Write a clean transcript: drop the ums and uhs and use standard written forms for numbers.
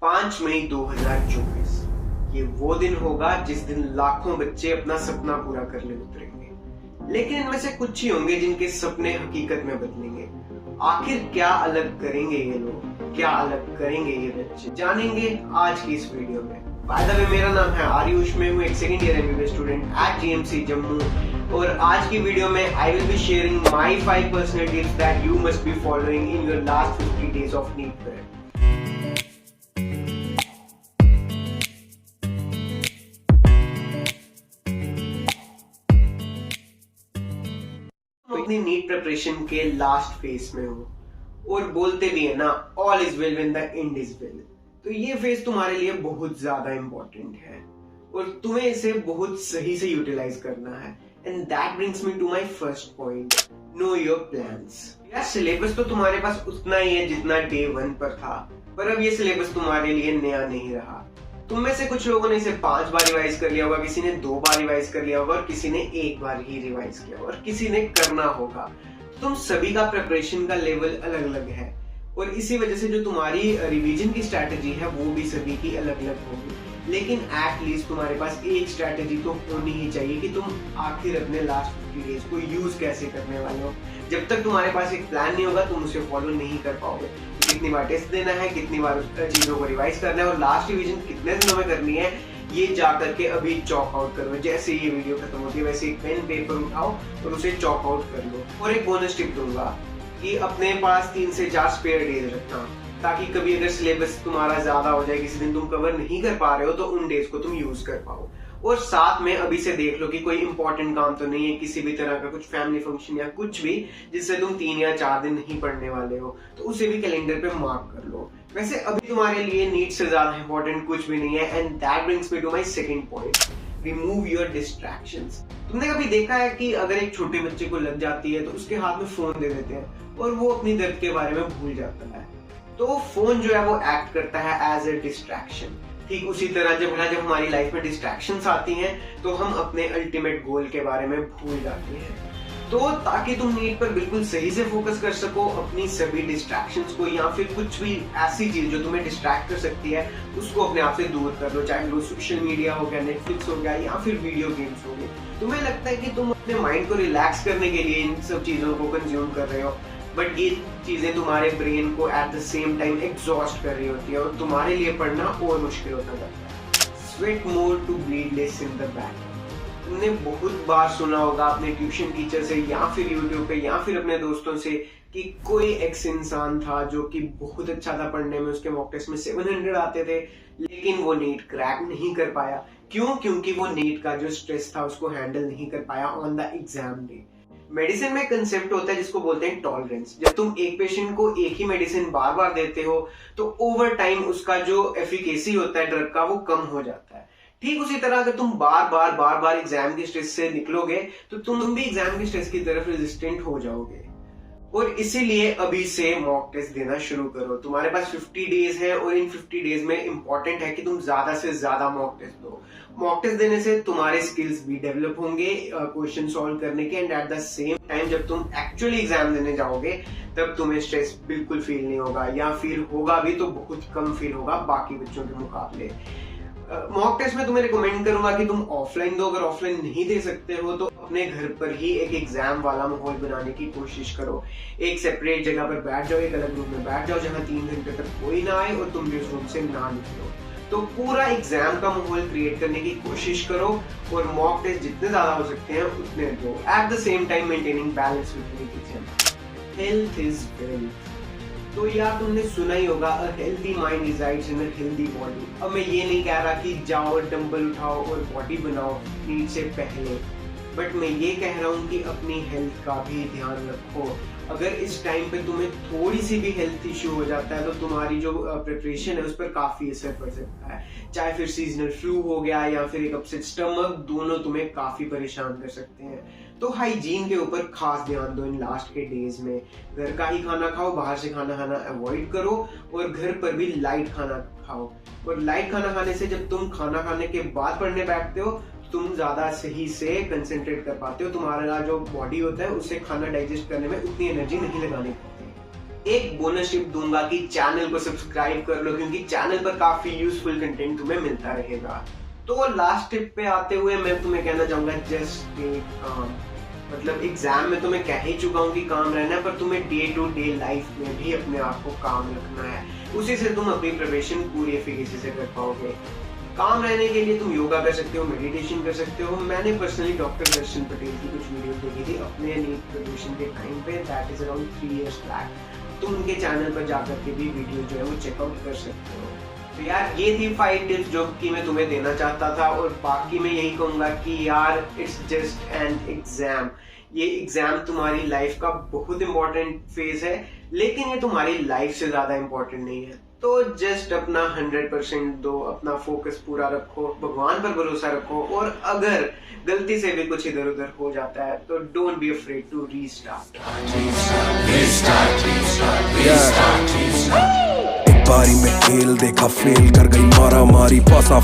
5 मई 2024 ये वो दिन होगा जिस दिन लाखों बच्चे अपना सपना पूरा करने उतरेंगे, लेकिन इनमें से कुछ ही होंगे जिनके सपने हकीकत में बदलेंगे। आखिर क्या अलग करेंगे ये लोग, क्या अलग करेंगे ये बच्चे, जानेंगे आज की इस वीडियो में। बाय द वे, मेरा नाम है आयुष, मैं हूँ एक second year MBBS student at GMC Jammu, और आज की वीडियो में I will be sharing my 5 personal tips that you must be following in your last 50 days of NEET prep. अपनी नीट प्रिपरेशन के लास्ट फेज में हो और बोलते भी है ना, all is well when the end is well. तो ये फेज तुम्हारे लिए बहुत ज्यादा इंपॉर्टेंट है और तुम्हें इसे बहुत सही से यूटिलाइज करना है। And that brings me to my first point, know your plans. यार, सिलेबस तो तुम्हारे पास उतना ही है जितना डे 1 पर था, पर अब ये सिलेबस तुम्हारे लिए नया नहीं रहा। तुम में से कुछ लोगों ने इसे 5 बार रिवाइज कर लिया होगा, किसी ने 2 बार रिवाइज कर लिया होगा और किसी ने 1 बार ही रिवाइज किया होगा और किसी ने करना होगा। तुम सभी का प्रिपरेशन का लेवल अलग अलग है और इसी वजह से जो तुम्हारी रिवीजन की स्ट्रैटेजी है वो भी सभी की अलग अलग होगी। लेकिन एटलीस्ट तुम्हारे पास एक स्ट्रैटेजी तो होनी ही चाहिए कि तुम आखिर अपने लास्ट 50 डेज को यूज कैसे करने वाले हो। जब तक तुम्हारे पास एक प्लान नहीं होगा तुम उसे फॉलो नहीं कर पाओगे। कितनी बार टेस्ट देना है, कितनी बार चीजों को रिवाइज करना है और लास्ट रिवीजन कितने दिनों में करनी है, ये जा करके अभी चॉक आउट करो। जैसे ये वीडियो खत्म होती है वैसे एक पेन पेपर उठाओ और उसे चॉक आउट कर लो। और एक बोनस टिप दूंगा कि अपने पास 3 से 4 स्पेयर डेज रखना, ताकि कभी अगर सिलेबस तुम्हारा ज्यादा हो जाए, किसी दिन तुम कवर नहीं कर पा रहे हो, तो उन डेज को तुम यूज कर पाओ। और साथ में अभी से देख लो कि कोई इंपॉर्टेंट काम तो नहीं है, किसी भी तरह का कुछ फैमिली फंक्शन या कुछ भी जिससे तुम 3 या 4 दिन नहीं पढ़ने वाले हो, तो उसे भी कैलेंडर पे मार्क कर लो। वैसे अभी तुम्हारे लिए नीट से ज्यादा इंपॉर्टेंट कुछ भी नहीं है। And that brings me to my second point, remove your distractions. तुमने कभी देखा है कि अगर एक छोटे बच्चे को लग जाती है तो उसके हाथ में फोन दे देते हैं और वो अपनी दर्द के बारे में भूल जाता है। तो फोन जो है वो एक्ट करता है एज ए डिस्ट्रैक्शन। ठीक उसी तरह जब हमारी लाइफ में डिस्ट्रैक्शंस आती हैं तो हम अपने अल्टीमेट गोल के बारे में भूल जाते हैं। तो ताकि तुम नीट पर बिल्कुल सही से फोकस कर सको, अपनी सभी डिस्ट्रैक्शंस को या फिर कुछ भी ऐसी चीज जो तुम्हें डिस्ट्रैक्ट कर सकती है उसको अपने आप से दूर कर लो। चाहे वो सोशल मीडिया हो गया, नेटफ्लिक्स हो गया या फिर वीडियो गेम्स हो गए। तुम्हें लगता है कि तुम अपने माइंड को रिलैक्स करने के लिए इन सब चीजों को कंज्यूम कर रहे हो, बट ये चीजें तुम्हारे ब्रेन को at the same time exhaust कर रही होती है और तुम्हारे लिए पढ़ना और मुश्किल होता जाता है। Sweat more to bleed less in the back. तुमने बहुत बार सुना होगा अपने ट्यूशन टीचर से या फिर यूट्यूब पे या फिर अपने दोस्तों से कि कोई एक्स इंसान था जो कि बहुत अच्छा था पढ़ने में, उसके मॉक टेस्ट में 700 आते थे, लेकिन वो नीट क्रैक नहीं कर पाया। क्यों? क्योंकि वो नीट का जो स्ट्रेस था उसको हैंडल नहीं कर पाया on the exam day. Medicine में कंसेप्ट होता है जिसको बोलते हैं टॉलरेंस। जब तुम एक पेशेंट को एक ही मेडिसिन बार बार देते हो तो ओवर टाइम उसका जो एफिकेसी होता है ड्रग का वो कम हो जाता है। ठीक उसी तरह अगर तुम बार बार एग्जाम की स्ट्रेस से निकलोगे तो तुम भी एग्जाम की स्ट्रेस की तरफ रेजिस्टेंट हो जाओगे। और इसीलिए अभी से मॉक टेस्ट देना शुरू करो। तुम्हारे पास 50 डेज है और इन 50 डेज में इंपॉर्टेंट है कि तुम ज्यादा से ज्यादा मॉक टेस्ट दो। मॉक टेस्ट देने से तुम्हारे स्किल्स भी डेवलप होंगे क्वेश्चन सॉल्व करने के, and at the same time जब तुम एक्चुअली एग्जाम देने जाओगे तब तुम्हें स्ट्रेस बिल्कुल फील नहीं होगा, या फिर होगा भी तो बहुत कम फील होगा बाकी बच्चों के मुकाबले। मॉक टेस्ट में तुम्हें रिकमेंड करूंगा कि तुम ऑफलाइन दो। अगर ऑफलाइन नहीं दे सकते हो तो अपने घर पर ही एक एग्जाम वाला माहौल बनाने की कोशिश करो। एक सेपरेट जगह पर बैठ जाओ, एक अलग रूम में बैठ जाओ जहां 3 घंटे तक कोई ना आए और तुम भी उस रूम से ना निकलो। तो पूरा एग्जाम का माहौल क्रिएट करने की कोशिश करो और मॉक टेस्ट जितने ज्यादा हो सकते हैं उतने दो, at the same time maintaining balance between exam. Health is wealth. तो यार तुमने सुना ही होगा, a healthy mind resides in a healthy body. अब मैं ये नहीं कह रहा कि जाओ डंबल उठाओ और बॉडी बनाओ नीट से पहले, बट मैं ये कह रहा हूँ कि अपनी हेल्थ का भी ध्यान रखो। अगर इस टाइम पे तुम्हें थोड़ी सी भी हेल्थ इश्यू हो जाता है तो तुम्हारी जो प्रिपरेशन है उस पर काफी असर पड़ सकता है। चाहे फिर सीजनल फ्लू हो गया या फिर एक अपसेट स्टमक, दोनों तुम्हें काफी परेशान कर सकते हैं। तो हाइजीन के ऊपर खास ध्यान दो इन लास्ट के डेज में। घर का ही खाना खाओ, बाहर से खाना खाना अवॉइड करो और घर पर भी लाइट खाना खाओ। और लाइट खाना खाने से जब तुम खाना खाने के बाद पढ़ने बैठते हो तुम ज्यादा सही से कंसंट्रेट कर पाते हो। तुम्हारा जो बॉडी होता है उसे खाना डाइजेस्ट करने में उतनी एनर्जी नहीं लगानी पड़ती। एक बोनस टिप दूंगा कि चैनल को सब्सक्राइब कर लो, क्योंकि चैनल पर काफी यूजफुल कंटेंट तुम्हें मिलता रहेगा। तो लास्ट टिप पे आते हुए मैं तुम्हें कहना चाहूंगा जस्ट टेक काम। मतलब एग्जाम में तो मैं कह ही चुका हूँ कि काम रहना है, पर तुम्हें डे टू डे लाइफ में भी अपने आप को काम रखना है। उसी से तुम अपनी प्रिपरेशन पूरी एफिशिएंसी से कर पाओगे। काम रहने के लिए तुम योगा कर सकते हो, मेडिटेशन कर सकते हो। मैंने पर्सनली डॉक्टर दर्शन पटेल की कुछ वीडियो देखी थी अपने नीट प्रिपरेशन के टाइम पे, that is around 3 years back. तुम उनके चैनल पर जाकर के भी वीडियो जो है वो चेकआउट कर सकते हो। तो यार ये थी 5 टिप्स जो कि मैं तुम्हें देना चाहता था, और बाकी मैं यही कहूंगा कि यार इट्स जस्ट एन एग्जाम। ये एग्जाम तुम्हारी लाइफ का बहुत इंपॉर्टेंट फेज है, लेकिन ये तुम्हारी लाइफ से ज्यादा इंपॉर्टेंट नहीं है। तो जस्ट अपना 100% दो, अपना फोकस पूरा रखो, भगवान पर भरोसा रखो, और अगर गलती से भी कुछ इधर उधर हो जाता है तो don't be afraid to restart. बारी में खेल देखा फेल कर गई मारा मारी पासा